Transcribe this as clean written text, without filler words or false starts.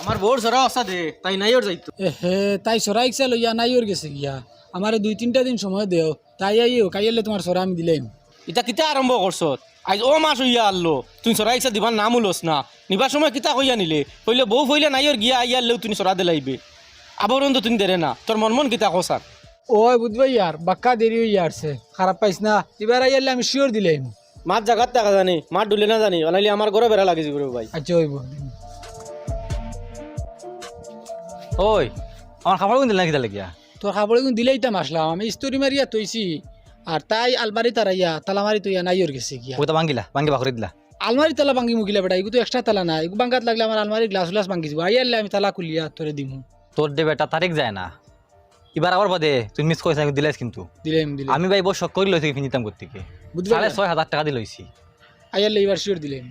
আমার বউর সরা অসা দে তাই নাই ওর যাইতো। হে তাই সরা ইচ্ছা লইয়া নাই ওর গেছে গিয়া আমার 2-3টা দিন সময় দেও তাই আইও কাইলে তোমার সরা আমি দিলাম। এটা কিতা আরম্ভ করছ আজ ও মাস হইয়া আনলো তুই সরা ইচ্ছা দিবার নাম উলস না নিবার সময় কিতা কইয়া নিলে কইলে বউ ফইলে নাই ওর গিয়া আইয়া আনলেও তুমি সরা দিলাইবে আবরণ তো তুমি দেরে না তোর মন কিতা কসার। ওই বুঝবাই ইয়ার বাক্কা দেরি হইয়া আসছে খারাপ পাইছ না এবার আইলে আমি শিওর দিলাম। মাছ জাগাত টাকা জানি মাছ ডুলে না জানি অনাইলে আমার ঘরে বেড়া লাগিছে গুরু ভাই। আচ্ছা হইব। ওই আমার খাবার কোন দিল না কিতা লাগিয়া তোর খাবার দিলেই তাম আসলাম আমি স্তরি মারিয়া তৈছি আর তাই আলমারি তারাইয়া তালা মারি তৈয়া নাই ওর গেছে গিয়া। ওটা ভাঙিলা ভাঙি বাকরি দিলা আলমারি তালা ভাঙ্গি মুখিলা বেটা এগুলো তো এক্সট্রা তালা না এগুলো ভাঙ্গাত লাগলে আমার আলমারি গ্লাস ভাঙ্গি যাব আইয়ালে আমি তালা খুলিয়া তোরে দিমু। তোর দে বেটা তারিখ যায় না এবার আবার বাদে তুই মিস করিস দিলাইস কিন্তু দিলাম আমি ভাই বউ শখ করি লইছি কিনতাম করতে বুঝলি 6,500 টাকা দিয়ে লইছি আইয়ালে এবার শিওর দিলাম।